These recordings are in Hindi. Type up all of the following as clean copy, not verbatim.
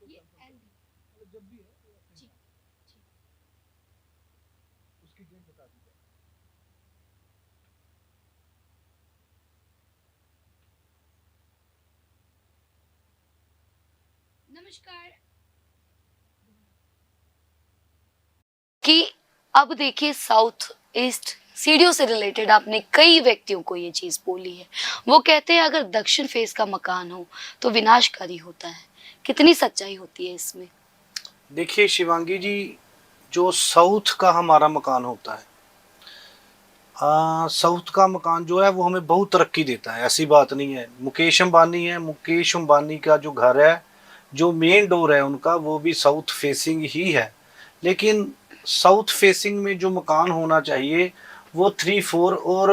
ये एल भी मतलब जब भी है जी जी। उसकी डेट बता दी जाए। नमस्कार। कि अब देखिए साउथ ईस्ट सीढ़ियों से रिलेटेड आपने कई व्यक्तियों को ये चीज बोली है। वो कहते हैं अगर दक्षिण फेस का मकान हो तो विनाशकारी होता है। कितनी सच्चाई होती है इसमें? देखिए शिवांगी जी, जो साउथ का हमारा मकान होता है, साउथ का मकान जो है वो हमें बहुत तरक्की देता है, ऐसी बात नहीं है। मुकेश अंबानी का जो घर है, जो मेन डोर है उनका, वो भी साउथ फेसिंग ही है। लेकिन साउथ फेसिंग में जो मकान होना चाहिए वो 3-4 और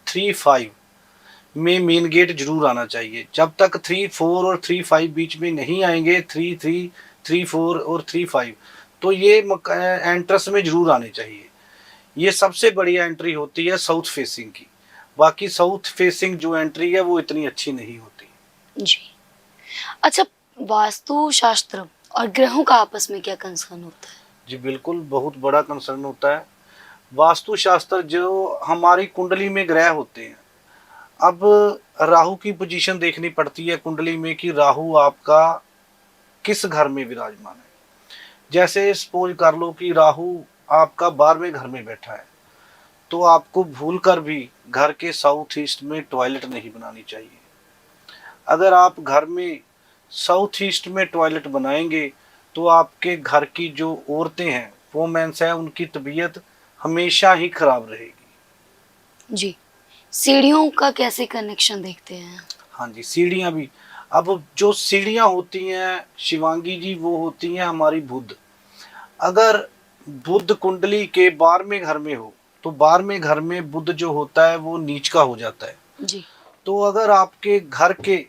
3-5 में मेन गेट जरूर आना चाहिए। जब तक 3-4 और 3-5 बीच में नहीं आएंगे, 3-3, 3-4 और 3-5, तो ये एंट्रेंस में जरूर आने चाहिए। ये सबसे बढ़िया एंट्री होती है साउथ फेसिंग की। बाकी साउथ फेसिंग जो एंट्री है वो इतनी अच्छी नहीं होती। जी। अच्छा, वास्तु शास्त्र और ग्रहों का आपस में क्या कंसर्न होता है? जी बिल्कुल, बहुत बड़ा कंसर्न होता है। वास्तु शास्त्र जो हमारी कुंडली में ग्रह होते हैं, अब राहु की पोजीशन देखनी पड़ती है कुंडली में कि राहु आपका किस घर में विराजमान है। जैसे सपोज कर लो कि राहु आपका 12वें घर में बैठा है, तो आपको भूल कर भी घर के साउथ ईस्ट में टॉयलेट नहीं बनानी चाहिए। अगर आप घर में साउथ ईस्ट में टॉयलेट बनाएंगे तो आपके घर की जो औरतें हैं, वोमेन्स हैं, उनकी तबीयत हमेशा ही खराब रहेगी। जी। सीढ़ियों का कैसे कनेक्शन देखते हैं? हाँ जी, सीढ़ियाँ भी। अब जो सीढ़ियाँ होती हैं शिवांगी जी, वो होती हैं हमारी बुध। अगर बुध कुंडली के 12वें घर में हो, तो 12वें घर में बुध जो होता है वो नीच का हो जाता है। जी तो अगर आपके घर के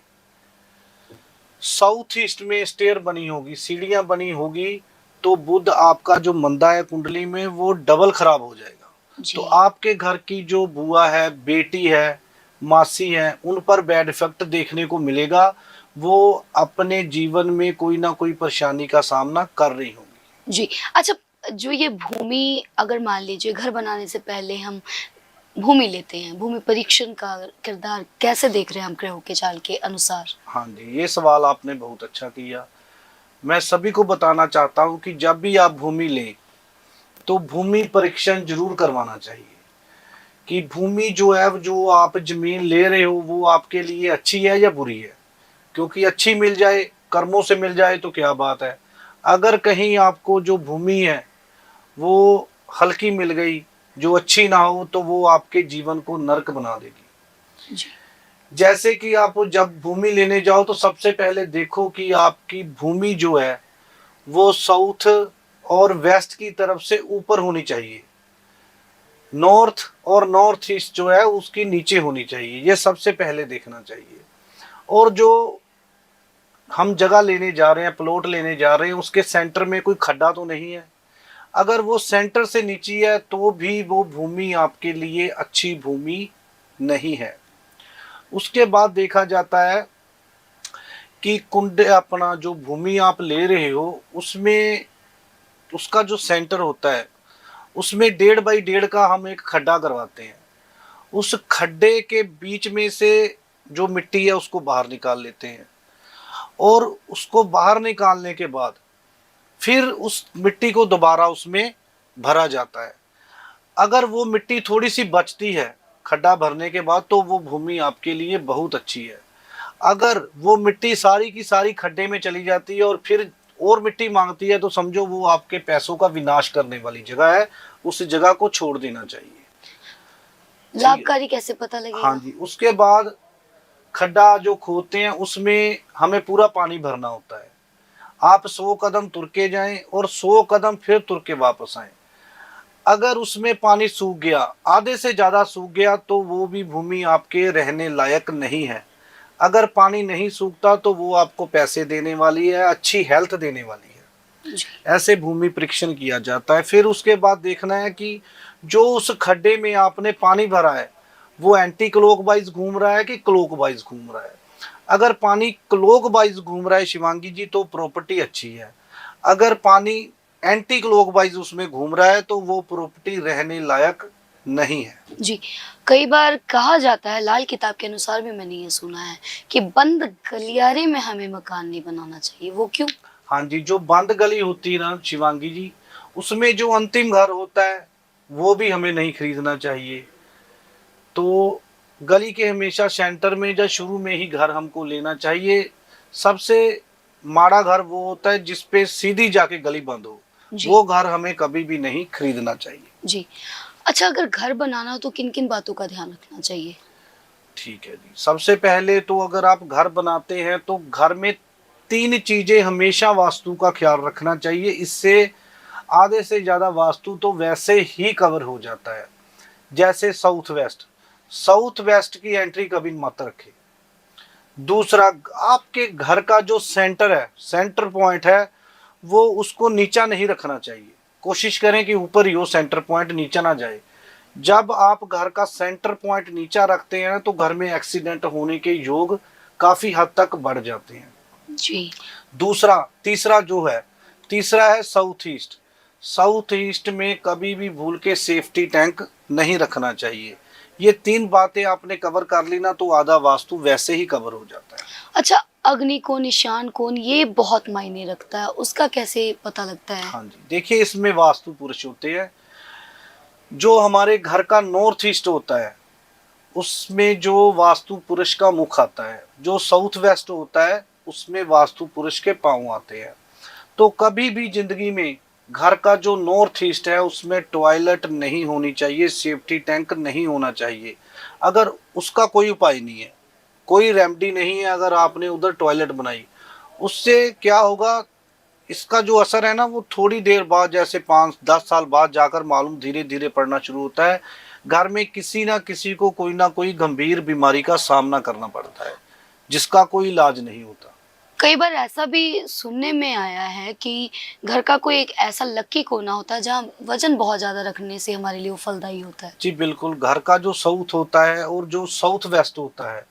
साउथ ईस्ट में स्टेयर बनी होगी, सीढ़ियां बनी होगी, तो बुध आपका जो मंदा है कुंडली में वो डबल खराब हो जाएगा। तो जी। आपके घर की जो बुआ है, बेटी है, मासी है, उन पर बैड इफेक्ट देखने को मिलेगा। वो अपने जीवन में कोई ना कोई परेशानी का सामना कर रही होंगी। जी। अच्छा, जो ये भूमि अगर मान लीजिए घर बनाने से पहले हम भूमि लेते हैं, भूमि परीक्षण का किरदार कैसे देख रहे हैं हम ग्रहों के चाल के अनुसार? हाँ जी, ये सवाल आपने बहुत अच्छा किया। मैं सभी को बताना चाहता हूँ कि जब भी आप भूमि लें तो भूमि परीक्षण जरूर करवाना चाहिए कि भूमि जो है, जो आप जमीन ले रहे हो, वो आपके लिए अच्छी है या बुरी है। क्योंकि अच्छी मिल जाए, कर्मों से मिल जाए तो क्या बात है। अगर कहीं आपको जो भूमि है वो हल्की मिल गई, जो अच्छी ना हो, तो वो आपके जीवन को नरक बना देगी। जी जैसे कि आप जब भूमि लेने जाओ तो सबसे पहले देखो कि आपकी भूमि जो है वो साउथ और वेस्ट की तरफ से ऊपर होनी चाहिए। नॉर्थ और नॉर्थ ईस्ट जो है उसकी नीचे होनी चाहिए, ये सबसे पहले देखना चाहिए। और जो हम जगह लेने जा रहे हैं, प्लॉट लेने जा रहे हैं, उसके सेंटर में कोई खड्डा तो नहीं है। अगर वो सेंटर से नीचे है तो भी वो भूमि आपके लिए अच्छी भूमि नहीं है। उसके बाद देखा जाता है कि कुंड अपना जो भूमि आप ले रहे हो उसमें उसका जो सेंटर होता है उसमें 1.5 बाई 1.5 का हम एक खड्डा करवाते हैं। उस खड्डे के बीच में से जो मिट्टी है उसको बाहर निकाल लेते हैं, और उसको बाहर निकालने के बाद फिर उस मिट्टी को दोबारा उसमें भरा जाता है। अगर वो मिट्टी थोड़ी सी बचती है खड्डा भरने के बाद, तो वो भूमि आपके लिए बहुत अच्छी है। अगर वो मिट्टी सारी की सारी खड्डे में चली जाती है और फिर और मिट्टी मांगती है, तो समझो वो आपके पैसों का विनाश करने वाली जगह है। उस जगह को छोड़ देना चाहिए। ठीक है। लाभकारी कैसे पता हाँ लगेगा? जी, उसके बाद खड्डा जो खोदते हैं उसमें हमें पूरा पानी भरना होता है। आप 100 कदम तुर के जाएं और 100 कदम फिर तुर के वापस आए। अगर उसमें पानी सूख गया, आधे से ज्यादा सूख गया, तो वो भी भूमि आपके रहने लायक नहीं है। अगर पानी नहीं सूखता तो वो आपको पैसे देने वाली है, अच्छी हेल्थ देने वाली है। जी ऐसे भूमि परीक्षण किया जाता है। फिर उसके बाद देखना है कि जो उस खड्डे में आपने पानी भरा है वो एंटी क्लॉकवाइज घूम रहा है कि क्लॉकवाइज घूम रहा है। अगर पानी क्लॉकवाइज घूम रहा है शिवांगी जी तो प्रॉपर्टी अच्छी है, अगर पानी एंटी क्लॉकवाइज उसमें घूम रहा है तो वो प्रॉपर्टी रहने लायक नहीं है। जी, कई बार कहा जाता है, लाल किताब के अनुसार भी मैंने ये सुना है कि बंद गलियारे में हमें मकान नहीं बनाना चाहिए, वो क्यों? हाँ जी, जो बंद गली होती है ना शिवांगी जी, उसमें जो अंतिम घर होता है वो भी हमें नहीं खरीदना चाहिए। तो गली के हमेशा सेंटर में या शुरू में ही घर हमको लेना चाहिए। सबसे माड़ा घर वो होता है जिस पे सीधी जाके गली बंद हो, जी, वो घर हमें कभी भी नहीं खरीदना चाहिए। जी। अच्छा, अगर घर बनाना हो तो किन-किन बातों का ध्यान रखना चाहिए? ठीक है जी, सबसे पहले तो अगर आप घर बनाते हैं तो घर में 3 चीजें हमेशा वास्तु का ख्याल रखना चाहिए, इससे आधे से ज्यादा वास्तु तो वैसे ही कवर हो जाता है। जैसे साउथ वेस्ट, साउथ वेस्ट की एंट्री कभी मत रखें। दूसरा, आपके घर का जो सेंटर है, सेंटर पॉइंट है, वो उसको नीचा नहीं रखना चाहिए। कोशिश करें कि ऊपर ही हो, सेंटर पॉइंट नीचा ना जाए। जब आप घर का सेंटर पॉइंट नीचा रखते हैं तो घर में एक्सीडेंट होने के योग काफी हद तक बढ़ जाते हैं। जी, दूसरा, तीसरा जो है, तीसरा है साउथ ईस्ट। साउथ ईस्ट में कभी भी भूल के सेफ्टी टैंक नहीं रखना चाहिए। ये 3 बातें आपने कवर कर ली ना तो आधा वास्तु वैसे ही कवर हो जाता है। अच्छा, अग्नि कोण, ईशान कोण ये बहुत मायने रखता है, उसका कैसे पता लगता है? हाँ जी, देखिए इसमें वास्तु पुरुष होते हैं। जो हमारे घर का नॉर्थ ईस्ट होता है उसमें जो वास्तु पुरुष का मुख आता है, जो साउथ वेस्ट होता है उसमें वास्तु पुरुष के पांव आते हैं। तो कभी भी जिंदगी में घर का जो नॉर्थ ईस्ट है उसमें टॉयलेट नहीं होनी चाहिए, सेफ्टी टैंक नहीं होना चाहिए। अगर उसका कोई उपाय नहीं है, कोई रेमेडी नहीं है, अगर आपने उधर टॉयलेट बनाई, उससे क्या होगा, इसका जो असर है ना वो थोड़ी देर बाद, जैसे 5-10 साल बाद जाकर मालूम धीरे धीरे पड़ना शुरू होता है। घर में किसी ना किसी को कोई ना कोई गंभीर बीमारी का सामना करना पड़ता है जिसका कोई इलाज नहीं होता। कई बार ऐसा भी सुनने में आया है कि घर का कोई एक ऐसा लकी कोना होता है जहाँ वजन बहुत ज़्यादा रखने से हमारे लिए वो फलदायी होता है। जी बिल्कुल, घर का जो साउथ होता है और जो साउथ वेस्ट होता है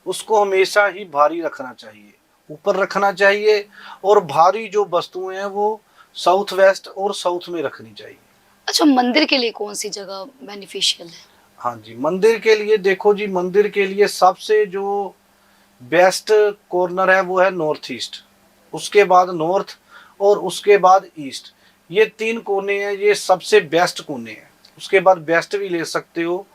उसको हमेशा ही भारी रखना चाहिए, ऊपर रखना चाहिए। और भारी जो वस्तुएं हैं वो साउथ वेस्ट और साउथ में रखनी चाहिए। अच्छा, मंदिर के लिए कौन-सी जगह बेनिफिशियल है? हाँ जी, मंदिर के लिए देखो जी, मंदिर के लिए सबसे जो बेस्ट कॉर्नर है वो है नॉर्थ ईस्ट, उसके बाद नॉर्थ और उसके बाद ईस्ट। ये 3 कोने हैं, ये सबसे बेस्ट कोने हैं। उसके बाद वेस्ट भी ले सकते हो।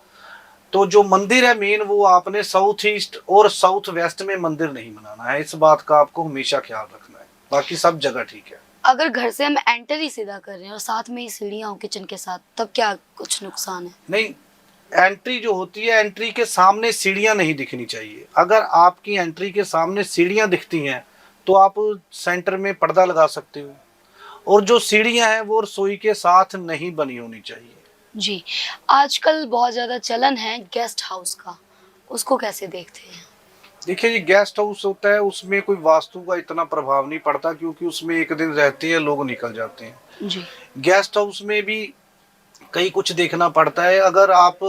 तो जो मंदिर है मेन वो आपने साउथ ईस्ट और साउथ वेस्ट में मंदिर नहीं बनाना है, इस बात का आपको हमेशा ख्याल रखना है। बाकी सब जगह ठीक है। अगर घर से हम एंटर ही सीधा कर रहे हैं और साथ में ही सीढ़ियाँ हो किचन के साथ, तब क्या कुछ नुकसान है? नहीं, एंट्री जो होती है, एंट्री के सामने सीढ़ियां नहीं दिखनी चाहिए। अगर आपकी एंट्री के सामने सीढ़ियां दिखती हैं तो आप सेंटर में पर्दा लगा सकते हो। और जो सीढ़ियां हैं वो रसोई के साथ नहीं बनी होनी चाहिए। जी, आजकल बहुत ज़्यादा चलन है गेस्ट हाउस का, उसको कैसे देखते हैं? देखिए ये गेस्ट हाउस होता है उसमें कोई वास्तु का इतना प्रभाव नहीं पड़ता क्योंकि उसमें एक दिन रहते हैं लोग निकल जाते हैं। जी, गेस्ट हाउस में भी कई कुछ देखना पड़ता है। अगर आप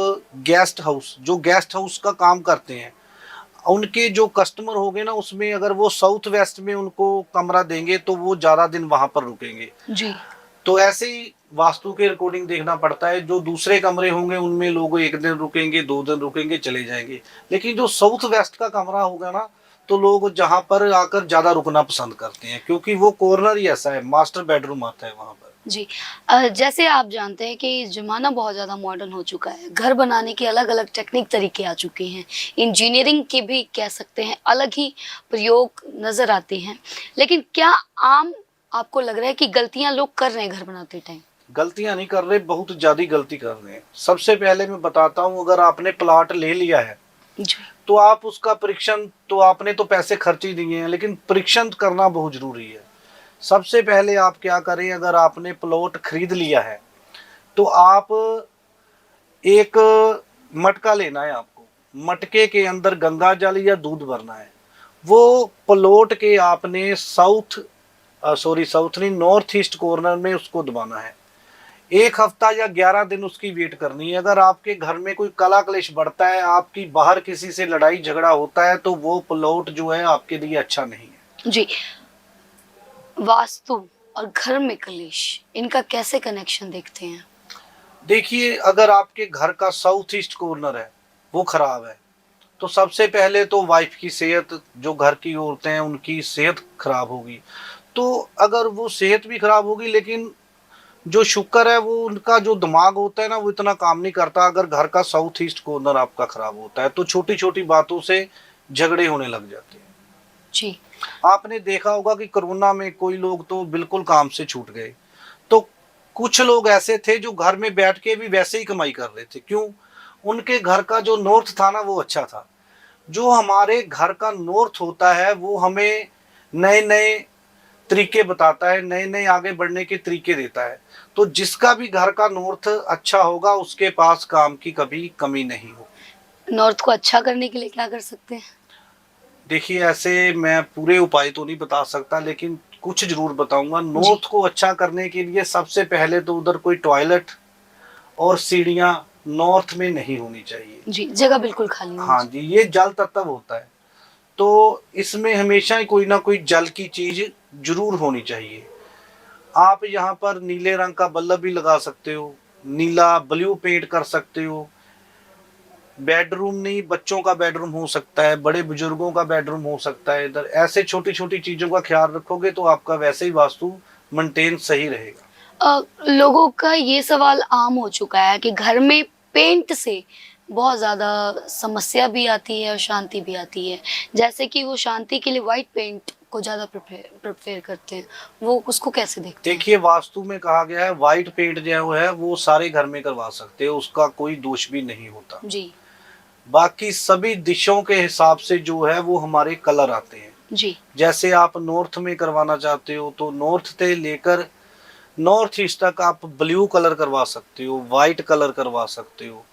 गेस्ट हाउस, जो गेस्ट हाउस का काम करते हैं, उनके जो कस्टमर होंगे ना उसमें अगर वो साउथ वेस्ट में उनको कमरा देंगे तो वो ज्यादा दिन वहां पर रुकेंगे। जी, तो ऐसे ही वास्तु के अकॉर्डिंग देखना पड़ता है। जो दूसरे कमरे होंगे उनमें लोग एक दिन रुकेंगे, 2 दिन रुकेंगे, चले जाएंगे। लेकिन जो साउथ वेस्ट का कमरा होगा ना तो लोग जहां पर आकर ज्यादा रुकना पसंद करते हैं क्योंकि वो कॉर्नर ही ऐसा है, मास्टर बेडरूम आता है वहां पर। जी। जैसे आप जानते हैं कि ज़माना बहुत ज़्यादा मॉडर्न हो चुका है, घर बनाने के अलग-अलग टेक्निक तरीके आ चुके हैं, इंजीनियरिंग के भी कह सकते हैं अलग ही प्रयोग नज़र आते हैं। लेकिन क्या आम आपको लग रहा है कि गलतियाँ लोग कर रहे हैं घर बनाते टाइम? गलतियां नहीं कर रहे, बहुत ज्यादा गलती कर रहे हैं। सबसे पहले मैं बताता हूँ, अगर आपने प्लॉट ले लिया है जी, तो आप उसका परीक्षण, तो आपने तो पैसे खर्च ही दिए हैं लेकिन परीक्षण करना बहुत जरूरी है। सबसे पहले आप क्या करें, अगर आपने प्लॉट खरीद लिया है तो आप एक मटका लेना है आपको, मटके के अंदर गंगा जल या दूध भरना है। वो प्लॉट के आपने साउथ नहीं, नॉर्थ ईस्ट कॉर्नर में उसको दबाना है। 1 हफ्ता या 11 दिन उसकी वेट करनी है। अगर आपके घर में कोई कला क्लेश बढ़ता है, आपकी बाहर किसी से लड़ाई झगड़ा होता है, तो वो प्लॉट जो है आपके लिए अच्छा नहीं है। जी, वास्तु और घर में कलेश, इनका कैसे कनेक्शन देखते हैं? देखिए, अगर आपके घर का साउथ ईस्ट कॉर्नर है वो खराब है, तो सबसे पहले तो वाइफ की सेहत, जो घर की औरतें हैं उनकी सेहत खराब होगी। तो अगर वो सेहत भी खराब होगी, लेकिन जो शुक्र है वो उनका जो दिमाग होता है ना, वो इतना काम नहीं करता। अगर घर का साउथ ईस्ट कॉर्नर आपका खराब होता है तो छोटी छोटी बातों से झगड़े होने लग जाते हैं। जी। आपने देखा होगा कि कोरोना में कोई लोग तो बिल्कुल काम से छूट गए, तो कुछ लोग ऐसे थे जो घर में बैठ के भी वैसे ही कमाई कर रहे थे। क्यों? उनके घर का जो नॉर्थ था ना वो अच्छा था। जो हमारे घर का नॉर्थ होता है वो हमें नए नए तरीके बताता है, नए नए आगे बढ़ने के तरीके देता है। तो जिसका भी घर का नॉर्थ अच्छा होगा उसके पास काम की कभी कमी नहीं होगी। नॉर्थ को अच्छा करने के लिए क्या कर सकते हैं? देखिए, ऐसे मैं पूरे उपाय तो नहीं बता सकता, लेकिन कुछ जरूर बताऊंगा। जी। नॉर्थ को अच्छा करने के लिए सबसे पहले तो उधर कोई टॉयलेट और सीढ़ियां नॉर्थ में नहीं होनी चाहिए। जी, जगह बिल्कुल खाली होनी हाँ चाहिए। जी, ये जल तत्व होता है, तो इसमें हमेशा ही कोई ना कोई जल की चीज जरूर होनी चाहिए। आप यहाँ पर नीले रंग का बल्ब भी लगा सकते हो, नीला ब्लू पेंट कर सकते हो। बेडरूम नहीं, बच्चों का बेडरूम हो सकता है, बड़े बुजुर्गों का बेडरूम हो सकता है। इधर ऐसे छोटी छोटी चीजों का ख्याल रखोगे तो आपका वैसे ही वास्तु मेंटेन सही रहेगा। लोगों का ये सवाल आम हो चुका है कि घर में पेंट से बहुत ज़्यादा समस्या भी आती है और शांति भी आती है। जैसे कि वो शांति के लिए व्हाइट पेंट को ज़्यादा प्रेफ़र करते हैं। वो उसको कैसे देखते हैं? देखिए, वास्तु में कहा गया है व्हाइट पेंट जो है वो सारे घर में करवा सकते हो, उसका कोई दोष भी नहीं होता। जी। बाकी सभी दिशों के हिसाब से जो है वो हमारे कलर आते हैं। जी। जैसे आप नॉर्थ में करवाना चाहते हो तो नॉर्थ से लेकर नॉर्थ ईस्ट तक आप ब्लू कलर करवा सकते हो, वाइट कलर करवा सकते हो।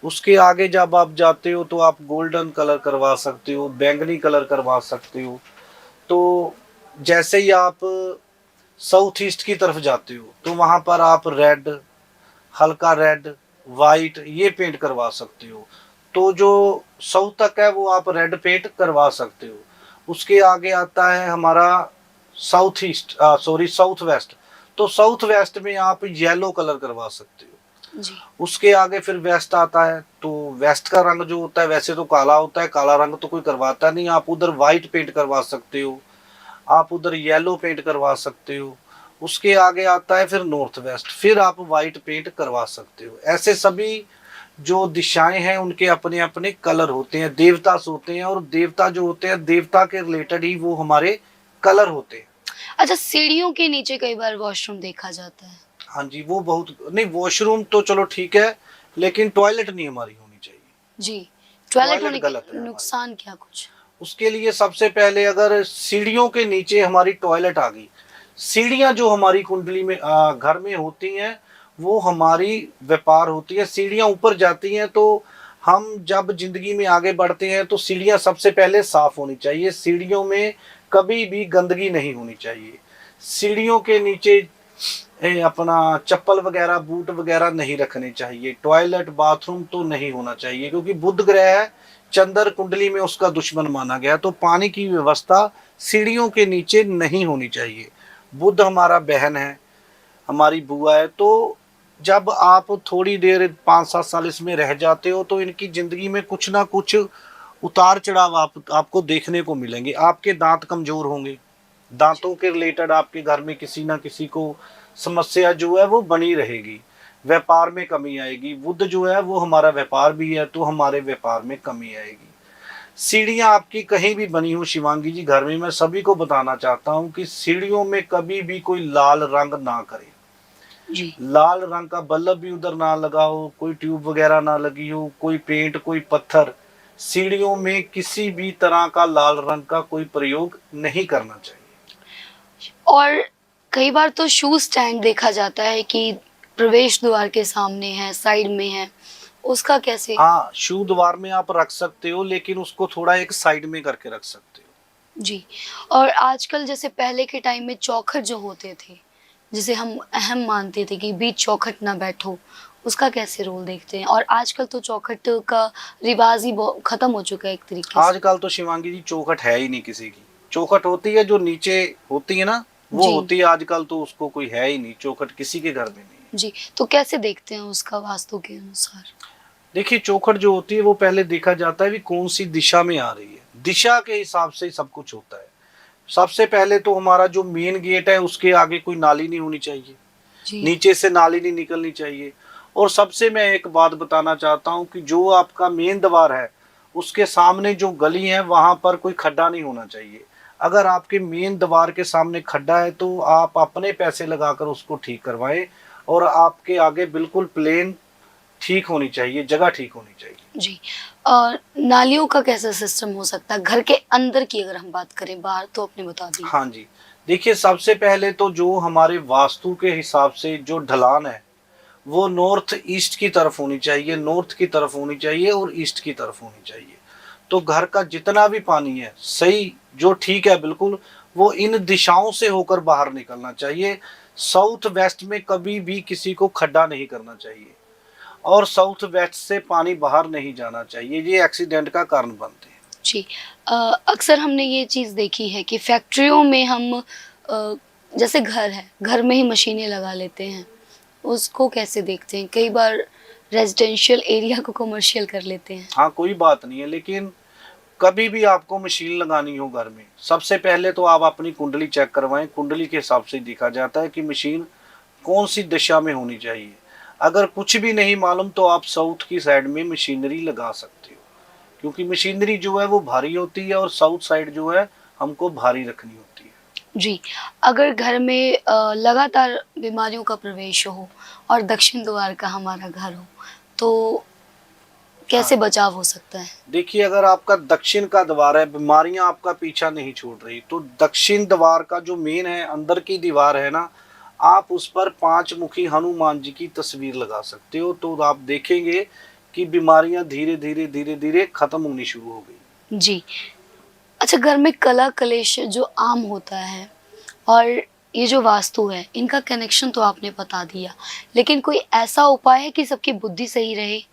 उसके आगे जब आप जाते हो तो आप गोल्डन कलर करवा सकते हो, बैंगनी कलर करवा सकते हो। तो जैसे ही आप साउथ ईस्ट की तरफ जाते हो तो वहां पर आप रेड, हल्का रेड, वाइट ये पेंट करवा सकते हो। तो जो साउथ तक है वो आप रेड पेंट करवा सकते हो। उसके आगे आता है हमारा south east, sorry south west. तो साउथ वेस्ट में आप येलो कलर करवा सकते हो। जी। उसके आगे फिर वेस्ट आता है, तो वेस्ट का रंग जो होता है वैसे तो काला होता है, काला रंग तो कोई करवाता नहीं। आप उधर व्हाइट पेंट करवा सकते हो, आप उधर येलो पेंट करवा सकते हो। उसके आगे आता है फिर नॉर्थ वेस्ट, फिर आप व्हाइट पेंट करवा सकते हो। ऐसे सभी जो दिशाएं हैं उनके अपने अपने कलर होते हैं, देवता होते हैं, और देवता जो होते हैं देवता के रिलेटेड ही वो हमारे कलर होते हैं। अच्छा, सीढ़ियों के नीचे कई बार वॉशरूम देखा जाता है। हाँ जी, वो बहुत नहीं, वॉशरूम तो चलो ठीक है, लेकिन टॉयलेट नहीं हमारी होनी चाहिए। जी। टॉयलेट टॉयलेट होने के गलत है हमारी। नुकसान क्या कुछ? उसके लिए सबसे पहले अगर सीढ़ियों के नीचे हमारी टॉयलेट आ गई, सीढ़ियां जो हमारी कुंडली में घर में होती हैं वो हमारी व्यापार होती है। सीढ़ियां ऊपर जाती हैं तो हम जब जिंदगी में आगे बढ़ते हैं तो सीढ़ियां सबसे पहले साफ होनी चाहिए। सीढ़ियों में कभी भी गंदगी नहीं होनी चाहिए। सीढ़ियों के नीचे अपना चप्पल वगैरह बूट वगैरह नहीं रखने चाहिए। टॉयलेट बाथरूम तो नहीं होना चाहिए, क्योंकि बुध ग्रह है, चंद्र कुंडली में उसका दुश्मन माना गया। तो पानी की व्यवस्था सीढ़ियों के नीचे नहीं होनी चाहिए। बुध हमारा बहन है, हमारी बुआ है। तो जब आप थोड़ी देर 5-7 साल इसमें रह जाते हो तो इनकी जिंदगी में कुछ ना कुछ उतार चढ़ाव आपको देखने को मिलेंगे। आपके दांत कमजोर होंगे, दांतों के रिलेटेड आपके घर में किसी ना किसी को समस्या जो है वो बनी रहेगी। व्यापार में कमी आएगी। बुध जो है वो हमारा व्यापार भी है, तो हमारे व्यापार में कमी आएगी। सीढ़ियां आपकी कहीं भी बनी हो शिवांगी जी घर में, मैं सभी को बताना चाहता हूं कि सीढ़ियों में कभी भी कोई लाल रंग ना करे। जी। लाल रंग का बल्ब भी उधर ना लगाओ, कोई ट्यूब वगैरह ना लगी हो, कोई पेंट कोई पत्थर। सीढ़ियों में किसी भी तरह का लाल रंग का कोई प्रयोग नहीं करना चाहिए। और कई बार तो शू स्टैंड देखा जाता है कि प्रवेश द्वार के सामने है, साइड में है, उसका कैसे? हाँ, शू द्वार में आप रख सकते हो, लेकिन उसको थोड़ा एक साइड में करके रख सकते हो। जी। और आजकल जैसे पहले के टाइम में चौखट जो होते थे, जिसे हम अहम मानते थे कि बीच चौखट ना बैठो, उसका कैसे रोल देखते हैं? और आजकल तो चौखट का रिवाज ही खत्म हो चुका है एक तरीके से। आजकल तो शिवांगी जी चौखट है ही नहीं किसी की। चौखट होती है जो नीचे होती है ना, वो जी होती है। आजकल तो उसको कोई है ही नहीं, चौखट किसी के घर में नहीं है। जी, तो कैसे देखते हैं उसका वास्तु के अनुसार? देखिए चौखट जो होती है वो पहले देखा जाता है कि कौन सी दिशा में आ रही है, दिशा के हिसाब से ही सब कुछ होता है। सबसे पहले तो हमारा जो मेन गेट है उसके आगे कोई नाली नहीं होनी चाहिए, जी नीचे से नाली नहीं निकलनी चाहिए। और सबसे मैं एक बात बताना चाहता हूँ कि जो आपका मेन द्वार है उसके सामने जो गली है वहां पर कोई खड्डा नहीं होना चाहिए। अगर आपके मेन द्वार के सामने खड्डा है तो आप अपने पैसे लगाकर उसको ठीक करवाएं। और आपके आगे बिल्कुल प्लेन ठीक होनी चाहिए, जगह ठीक होनी चाहिए। जी। और नालियों का कैसा सिस्टम हो सकता है घर के अंदर की, अगर हम बात करें, बाहर तो आपने बता दी। हाँ जी, देखिए सबसे पहले तो जो हमारे वास्तु के हिसाब से जो ढलान है वो नॉर्थ ईस्ट की तरफ होनी चाहिए, नॉर्थ की तरफ होनी चाहिए और ईस्ट की तरफ होनी चाहिए। तो घर का जितना भी पानी है सही जो ठीक है बिल्कुल, वो इन दिशाओं से होकर बाहर निकलना चाहिए। साउथ वेस्ट में कभी भी किसी को खड्डा नहीं करना चाहिए और साउथ वेस्ट से पानी बाहर नहीं जाना चाहिए, ये एक्सीडेंट का कारण बनते हैं। जी। अ, अक्सर हमने ये चीज़ देखी है कि फैक्ट्रियों में हम जैसे घर है, घर में ही मशीनें लगा लेते हैं। उसको कैसे देखते हैं? कई बार रेज़िडेंशियल एरिया को कमर्शियल कर लेते हैं। हाँ कोई बात नहीं है, लेकिन कभी भी आपको मशीन लगानी हो घर में, सबसे पहले तो आप अपनी कुंडली चेक करवाएं। कुंडली के हिसाब से दिखा जाता है कि मशीन कौन सी दिशा में होनी चाहिए। अगर कुछ भी नहीं मालूम तो आप साउथ की साइड में मशीनरी लगा सकते हो, क्योंकि मशीनरी जो है वो भारी होती है और साउथ साइड जो है हमको भारी रखनी होती है। जी, अगर घर में लगातार बीमारियों का प्रवेश हो और दक्षिण द्वार का हमारा घर हो, तो कैसे हाँ बचाव हो सकता है? देखिए, अगर आपका दक्षिण का द्वार है, बीमारियां आपका पीछा नहीं छोड़ रही, तो दक्षिण द्वार का जो मेन है अंदर की दीवार है ना, आप उस पर 5 मुखी हनुमान जी की तस्वीर लगा सकते हो। तो आप देखेंगे कि बीमारियां धीरे धीरे धीरे धीरे खत्म होनी शुरू हो गई। जी। अच्छा, घर में कला कलेश जो आम होता है और ये जो वास्तु है, इनका कनेक्शन तो आपने बता दिया, लेकिन कोई ऐसा उपाय है कि सबकी बुद्धि सही रहे,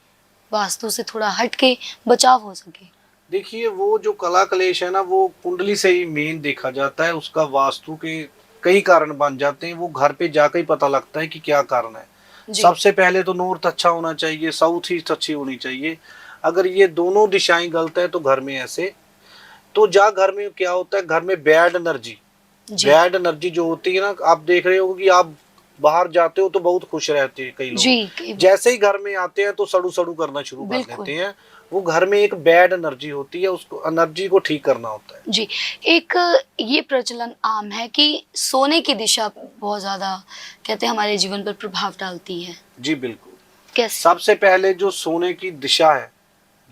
वास्तु से थोड़ा हट के बचाव हो सके? देखिए वो जो कला कलेश है ना, वो कुंडली से ही मेन देखा जाता है। उसका वास्तु के कई कारण बन जाते हैं, वो घर पे जाकर ही पता लगता है कि क्या कारण है। जी सबसे पहले तो नॉर्थ अच्छा होना चाहिए, साउथ ईस्ट अच्छी होनी चाहिए। अगर ये दोनों दिशाएं गलत है तो घर में ऐसे, तो जा घर में क्या होता है, घर में बैड एनर्जी, जी बैड एनर्जी जो होती है ना, आप देख रहे हो कि आप बाहर जाते हो तो बहुत खुश रहते हैं कई जी लोग, जैसे ही घर में आते हैं तो सड़ू सड़ू करना शुरू कर बिल्कुल। देते हैं। वो घर में एक बैड एनर्जी होती है, उसको एनर्जी को ठीक करना होता है। जी, एक ये प्रचलन आम है कि सोने की दिशा बहुत ज़्यादा, कहते हैं, हमारे जीवन पर प्रभाव डालती है। जी बिल्कुल। कैसे? सबसे पहले जो सोने की दिशा है,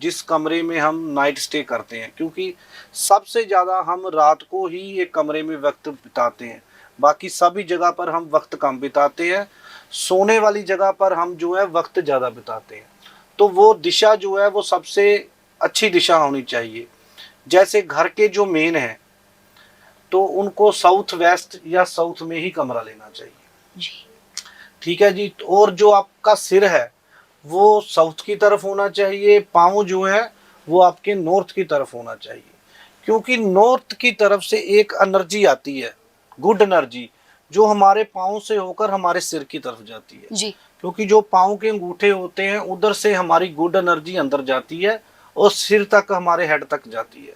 जिस कमरे में हम नाइट स्टे करते हैं, क्योंकि सबसे ज्यादा हम रात को ही एक कमरे में वक्त बिताते हैं, बाकी सभी जगह पर हम वक्त कम बिताते हैं। सोने वाली जगह पर हम जो है वक्त ज्यादा बिताते हैं। तो वो दिशा जो है वो सबसे अच्छी दिशा होनी चाहिए। जैसे घर के जो मेन है तो उनको साउथ वेस्ट या साउथ में ही कमरा लेना चाहिए। जी ठीक है जी। और जो आपका सिर है वो साउथ की तरफ होना चाहिए, पाँव जो है वो आपके नॉर्थ की तरफ होना चाहिए, क्योंकि नॉर्थ की तरफ से एक एनर्जी आती है, गुड एनर्जी, जो हमारे पाँव से होकर हमारे सिर की तरफ जाती है। जी क्योंकि जो पाँव के अंगूठे होते हैं उधर से हमारी गुड एनर्जी अंदर जाती है और सिर तक, हमारे हेड तक जाती है।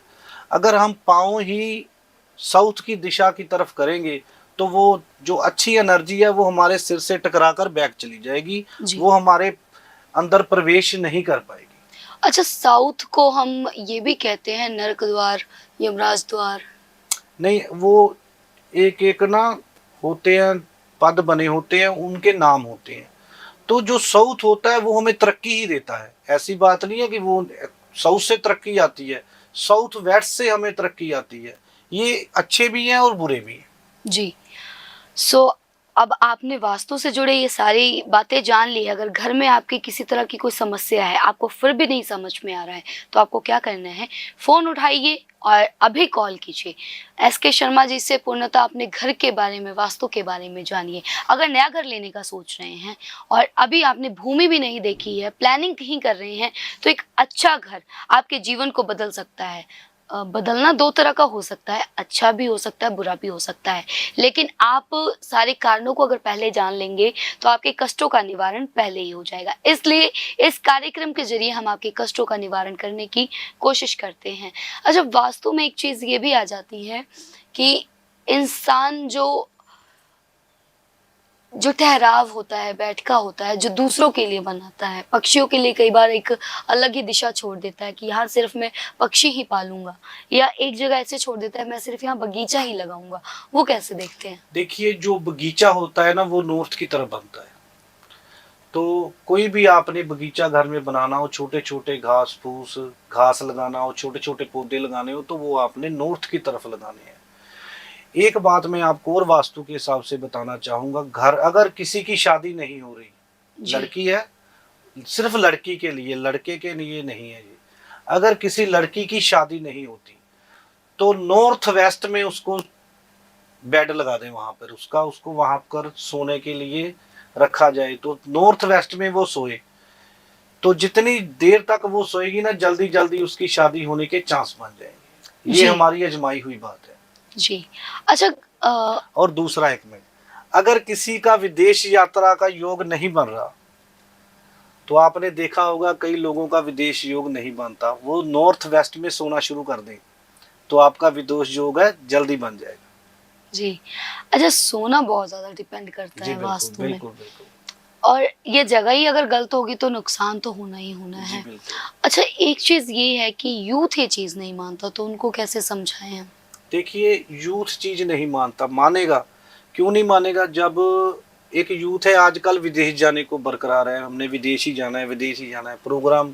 अगर हम पाँव ही साउथ की दिशा की तरफ करेंगे तो वो जो अच्छी एनर्जी है वो हमारे सिर से टकराकर बैक चली जाएगी, जी। वो हमारे अंदर प्रवेश नहीं कर पाएगी। अच्छा, साउथ को हम ये भी कहते हैं नर्क द्वार, यमराज द्वार। नहीं, वो एक एक ना होते हैं, पद बने होते हैं, उनके नाम होते हैं। तो जो साउथ होता है वो हमें तरक्की ही देता है, ऐसी बात नहीं है कि वो साउथ से तरक्की आती है, साउथ वेस्ट से हमें तरक्की आती है। ये अच्छे भी हैं और बुरे भी हैं। जी। सो अब आपने वास्तु से जुड़े ये सारी बातें जान ली। अगर घर में आपकी किसी तरह की कोई समस्या है, आपको फिर भी नहीं समझ में आ रहा है, तो आपको क्या करना है, फ़ोन उठाइए और अभी कॉल कीजिए। एसके शर्मा जी से पूर्णतः अपने घर के बारे में, वास्तु के बारे में जानिए। अगर नया घर लेने का सोच रहे हैं और अभी आपने भूमि भी नहीं देखी है, प्लानिंग कहीं कर रहे हैं, तो एक अच्छा घर आपके जीवन को बदल सकता है। बदलना 2 तरह का हो सकता है, अच्छा भी हो सकता है, बुरा भी हो सकता है। लेकिन आप सारे कारणों को अगर पहले जान लेंगे, तो आपके कष्टों का निवारण पहले ही हो जाएगा। इसलिए इस कार्यक्रम के ज़रिए हम आपके कष्टों का निवारण करने की कोशिश करते हैं। अच्छा, वास्तु में एक चीज़ ये भी आ जाती है कि इंसान जो ठहराव होता है, बैठका होता है, जो दूसरों के लिए बनाता है, पक्षियों के लिए कई बार एक अलग ही दिशा छोड़ देता है कि यहाँ सिर्फ मैं पक्षी ही पालूंगा, या एक जगह ऐसे छोड़ देता है मैं सिर्फ यहाँ बगीचा ही लगाऊंगा। वो कैसे देखते हैं? देखिए, जो बगीचा होता है ना, वो नॉर्थ की तरफ बनता है। तो कोई भी आपने बगीचा घर में बनाना हो, छोटे छोटे घास फूस घास लगाना हो, छोटे छोटे पौधे लगाने हो, तो वो आपने नॉर्थ की तरफ लगाने हैं। एक बात मैं आपको और वास्तु के हिसाब से बताना चाहूंगा, घर अगर किसी की शादी नहीं हो रही, जी। लड़की है, सिर्फ लड़की के लिए, लड़के के लिए नहीं है ये। अगर किसी लड़की की शादी नहीं होती, तो नॉर्थ वेस्ट में उसको बेड लगा दें, वहां पर उसको वहां पर सोने के लिए रखा जाए, तो नॉर्थ वेस्ट में वो सोए। तो जितनी देर तक वो सोएगी ना, जल्दी जल्दी उसकी शादी होने के चांस बन जाएंगे। ये जी। हमारी अजमाई हुई बात है। जी। अच्छा, और दूसरा, एक मिनट, अगर किसी का विदेश यात्रा का योग नहीं बन रहा, तो आपने देखा होगा कई लोगों का विदेश योग नहीं बनता, वो नॉर्थ वेस्ट में सोना शुरू कर दें, तो आपका विदेश योग है जल्दी बन जाएगा। जी। अच्छा, सोना बहुत ज़्यादा डिपेंड करता जी है बिल्कुल वास्तु में, बिल्कुल बिल्कुल। और ये जगह ही अगर गलत होगी तो नुकसान तो होना ही होना जी है। बिल्कुल। अच्छा, एक चीज़ ये है कि यूथ ये चीज़ नहीं मानता, तो उनको कैसे समझाएं हम? देखिए, यूथ चीज नहीं मानता, मानेगा क्यों नहीं मानेगा? जब एक यूथ है आजकल विदेश जाने को बरकरार है, हमने विदेश ही जाना है, विदेश ही जाना है, प्रोग्राम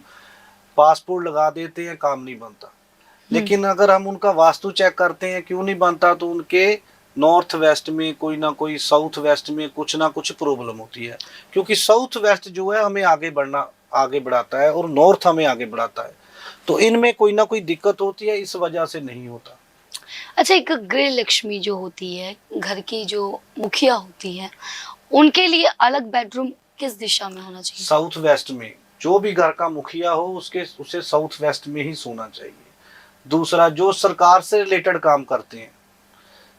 पासपोर्ट लगा देते हैं, काम नहीं बनता। हुँ। लेकिन अगर हम उनका वास्तु चेक करते हैं क्यों नहीं बनता, तो उनके नॉर्थ वेस्ट में कोई ना कोई, साउथ वेस्ट में कुछ ना कुछ प्रॉब्लम होती है। क्योंकि साउथ वेस्ट जो है हमें आगे बढ़ाता है, और नॉर्थ हमें आगे बढ़ाता है। तो इनमें कोई ना कोई दिक्कत होती है, इस वजह से नहीं होता। अच्छा, एक गृह लक्ष्मी जो होती है, घर की जो मुखिया होती है, उनके लिए अलग बेडरूम किस दिशा में होना चाहिए? साउथ वेस्ट में, जो भी घर का मुखिया हो उसे साउथ वेस्ट में ही सोना चाहिए। दूसरा, जो सरकार से रिलेटेड काम करते हैं,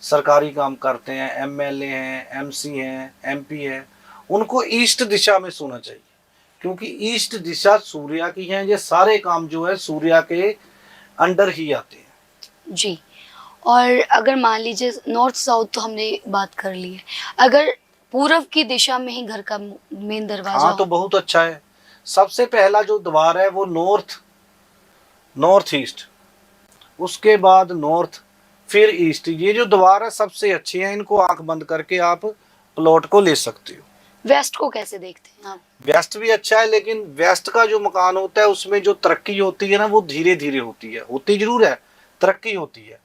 सरकारी काम करते हैं, एमएलए हैं, एमसी हैं, एमपी हैं, उनको ईस्ट दिशा में सोना चाहिए। क्योंकि ईस्ट दिशा सूर्य की है, ये सारे काम जो है सूर्य के अंडर ही आते हैं। जी। और अगर मान लीजिए नॉर्थ साउथ तो हमने बात कर ली है, अगर पूर्व की दिशा में ही घर का मेन दरवाजा हाँ, तो हो? बहुत अच्छा है। सबसे पहला जो द्वार है वो नॉर्थ ईस्ट, उसके बाद नॉर्थ, फिर ईस्ट। ये जो द्वार है सबसे अच्छे हैं, इनको आंख बंद करके आप प्लॉट को ले सकते हो। वेस्ट को कैसे देखते हैं आप? वेस्ट भी अच्छा है, लेकिन वेस्ट का जो मकान होता है उसमें जो तरक्की होती है ना, वो धीरे धीरे होती है, होती जरूर है, तरक्की होती है।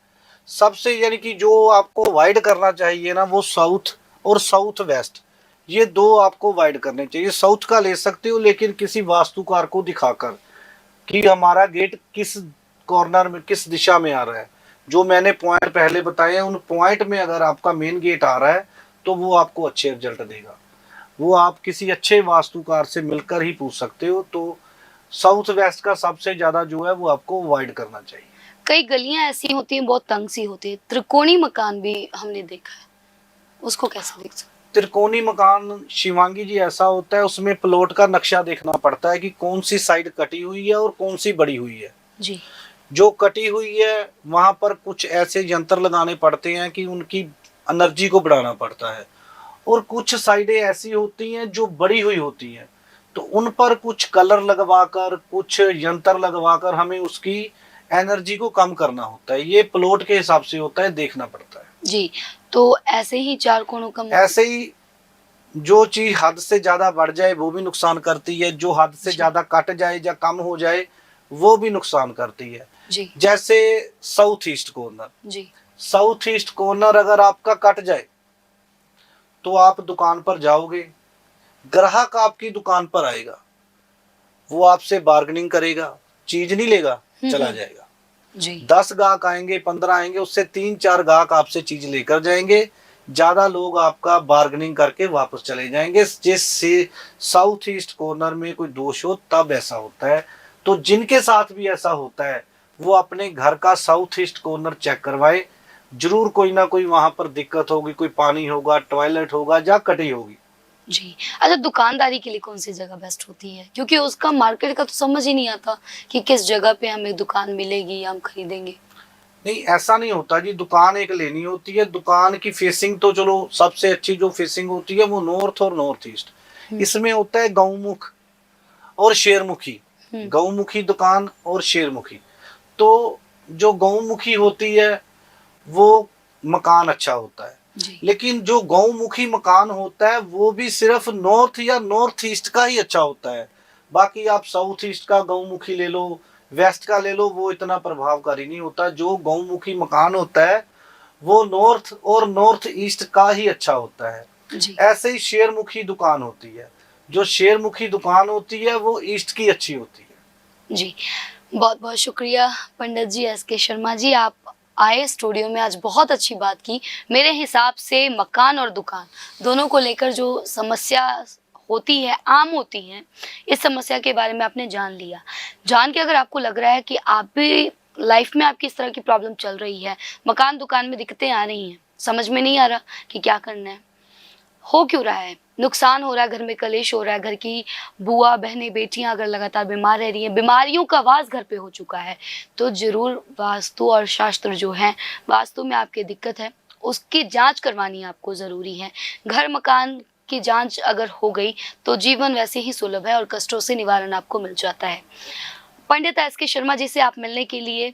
सबसे यानी कि जो आपको अवॉइड करना चाहिए ना, वो साउथ और साउथ वेस्ट, ये दो आपको अवॉइड करने चाहिए। साउथ का ले सकते हो, लेकिन किसी वास्तुकार को दिखाकर कि हमारा गेट किस कॉर्नर में, किस दिशा में आ रहा है। जो मैंने पॉइंट पहले बताए हैं, उन पॉइंट में अगर आपका मेन गेट आ रहा है, तो वो आपको अच्छे रिजल्ट देगा। वो आप किसी अच्छे वास्तुकार से मिलकर ही पूछ सकते हो। तो साउथ वेस्ट का सबसे ज्यादा जो है वो आपको अवॉइड करना चाहिए। कई गलियां ऐसी होती हैं, बहुत तंग सी होती है, त्रिकोणी मकान भी हमने देखा है, उसको कैसे देख सकते त्रिकोणी मकान, शिवांगी जी, ऐसा होता है उसमें प्लॉट का नक्शा देखना पड़ता है कि कौन सी साइड कटी हुई है और कौन सी बड़ी हुई है। हैं? जी। जो कटी हुई है वहां पर कुछ ऐसे यंत्र लगाने पड़ते हैं कि उनकी एनर्जी को बढ़ाना पड़ता है। और कुछ साइडें ऐसी होती हैं जो बड़ी हुई होती हैं, तो उन पर कुछ कलर लगवाकर, कुछ यंत्र लगवाकर हमें उसकी एनर्जी को कम करना होता है। ये प्लॉट के हिसाब से होता है, देखना पड़ता है। जी। तो ऐसे ही चार कोणों का ऐसे ही जो चीज हद से ज्यादा बढ़ जाए वो भी नुकसान करती है, जो हद से जी। ज्यादा कट जाए या कम हो जाए वो भी नुकसान करती है। जी। जैसे साउथ ईस्ट कॉर्नर, जी। साउथ ईस्ट कॉर्नर अगर आपका कट जाए, तो आप दुकान पर जाओगे, ग्राहक आपकी दुकान पर आएगा, वो आपसे बार्गेनिंग करेगा, चीज नहीं लेगा, चला जाएगा। जी 10 ग्राहक आएंगे, 15 आएंगे, उससे 3-4 ग्राहक आपसे चीज लेकर जाएंगे, ज्यादा लोग आपका बार्गेनिंग करके वापस चले जाएंगे। जिससे साउथ ईस्ट कॉर्नर में कोई दोष हो तब ऐसा होता है। तो जिनके साथ भी ऐसा होता है वो अपने घर का साउथ ईस्ट कॉर्नर चेक करवाए, जरूर कोई ना कोई वहां पर दिक्कत होगी, कोई पानी होगा, टॉयलेट होगा या कटी होगी। जी। अच्छा, दुकानदारी के लिए कौन सी जगह बेस्ट होती है, क्योंकि उसका मार्केट का तो समझ ही नहीं आता कि किस जगह पे हमें दुकान मिलेगी या हम खरीदेंगे। नहीं, ऐसा नहीं होता जी। दुकान एक लेनी होती है, दुकान की फेसिंग तो चलो सबसे अच्छी जो फेसिंग होती है वो नॉर्थ और नॉर्थ ईस्ट। इसमें होता है गौमुख और शेरमुखी, गौमुखी दुकान और शेरमुखी। तो जो गौमुखी होती है वो मकान अच्छा होता है, जी लेकिन जो गौमुखी मकान होता है वो भी सिर्फ नॉर्थ या नॉर्थ ईस्ट का ही अच्छा होता है। बाकी आप साउथ ईस्ट का गौमुखी ले लो, वेस्ट का ले लो, वो इतना प्रभावकारी नहीं होता। जो गौमुखी मकान होता है वो नॉर्थ और नॉर्थ ईस्ट का ही अच्छा होता है। जी ऐसे ही शेरमुखी दुकान होती है, जो शेरमुखी दुकान होती है वो ईस्ट की अच्छी होती है। जी। बहुत बहुत शुक्रिया पंडित जी एस के शर्मा जी, आप आए स्टूडियो में, आज बहुत अच्छी बात की। मेरे हिसाब से मकान और दुकान दोनों को लेकर जो समस्या होती है, आम होती है, इस समस्या के बारे में आपने जान लिया। जान के अगर आपको लग रहा है कि आप भी लाइफ में आपकी इस तरह की प्रॉब्लम चल रही है, मकान दुकान में दिक्कतें आ रही हैं, समझ में नहीं आ रहा कि क्या करना है, हो क्यों रहा है, नुकसान हो रहा है, घर में कलेश हो रहा है, घर की बुआ बहनें बेटियां अगर लगातार बीमार रह रही हैं, बीमारियों का वास घर पे हो चुका है, तो जरूर वास्तु और शास्त्र जो है, वास्तु में आपकी दिक्कत है, उसकी जांच करवानी आपको ज़रूरी है। घर मकान की जांच अगर हो गई तो जीवन वैसे ही सुलभ है और कष्टों से निवारण आपको मिल जाता है। पंडित एस के शर्मा जी से आप मिलने के लिए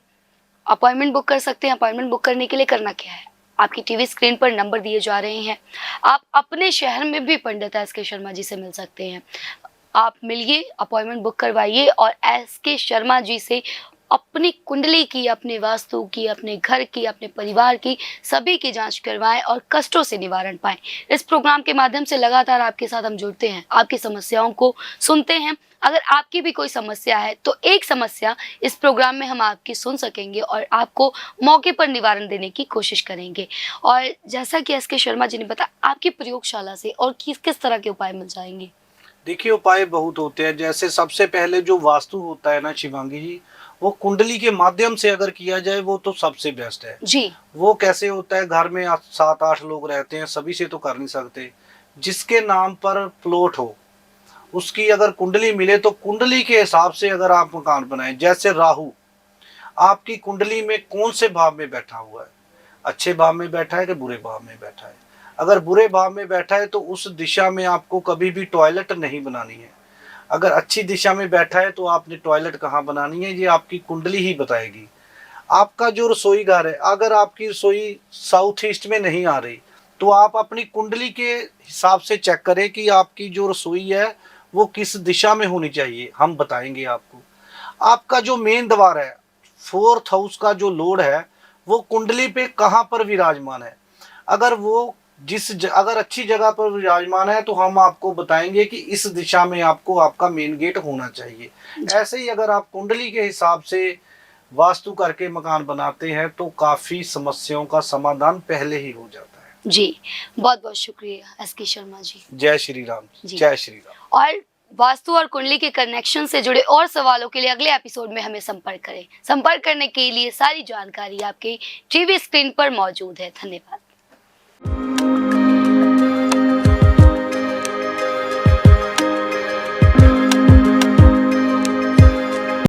अपॉइंटमेंट बुक कर सकते हैं। अपॉइंटमेंट बुक करने के लिए करना क्या है, आपकी टीवी स्क्रीन पर नंबर दिए जा रहे हैं। आप अपने शहर में भी पंडित एस के शर्मा जी से मिल सकते हैं। आप मिलिए, अपॉइंटमेंट बुक करवाइए और एस के शर्मा जी से अपनी कुंडली की, अपने वास्तु की, अपने घर की, अपने परिवार की, सभी की जांच करवाएं और कष्टों से निवारण पाएं। इस प्रोग्राम के माध्यम से लगातार आपके साथ हम जुड़ते हैं, आपकी समस्याओं को सुनते हैं। अगर आपकी भी कोई समस्या है तो एक समस्या इस प्रोग्राम में हम आपकी सुन सकेंगे और आपको मौके पर निवारण देने की कोशिश करेंगे। और जैसा कि एस के शर्मा जी ने बताया, आपकी प्रयोगशाला से और किस किस तरह के उपाय मिल जाएंगे? देखिए, उपाय बहुत होते हैं। जैसे सबसे पहले जो वास्तु होता है ना शिवांगी जी, वो कुंडली के माध्यम से अगर किया जाए वो तो सबसे बेस्ट है। जी वो कैसे होता है, घर में 7-8 लोग रहते हैं, सभी से तो कर नहीं सकते। जिसके नाम पर प्लॉट हो उसकी अगर कुंडली मिले तो कुंडली के हिसाब से अगर आप मकान बनाएं। जैसे राहु आपकी कुंडली में कौन से भाव में बैठा हुआ है, अच्छे भाव में बैठा है कि बुरे भाव में बैठा है। अगर बुरे भाव में बैठा है तो उस दिशा में आपको कभी भी टॉयलेट नहीं बनानी है। अगर अच्छी दिशा में बैठा है तो आपने टॉयलेट कहाँ बनानी है ये आपकी कुंडली ही बताएगी। आपका जो रसोई घर है, अगर आपकी रसोई साउथ ईस्ट में नहीं आ रही तो आप अपनी कुंडली के हिसाब से चेक करें कि आपकी जो रसोई है वो किस दिशा में होनी चाहिए, हम बताएंगे आपको। आपका जो मेन द्वार है, 4th हाउस का जो लॉर्ड है, वो कुंडली पे कहाँ पर विराजमान है। अगर वो अगर अच्छी जगह पर विराजमान है तो हम आपको बताएंगे कि इस दिशा में आपको आपका मेन गेट होना चाहिए। ऐसे ही अगर आप कुंडली के हिसाब से वास्तु करके मकान बनाते हैं तो काफी समस्याओं का समाधान पहले ही हो जाता है। जी, बहुत बहुत शुक्रिया एस के शर्मा जी। जय श्री राम जी, जी। जय श्री राम। और वास्तु और कुंडली के कनेक्शन से जुड़े और सवालों के लिए अगले एपिसोड में हमें संपर्क करें। संपर्क करने के लिए सारी जानकारी आपके टीवी स्क्रीन पर मौजूद है। धन्यवाद।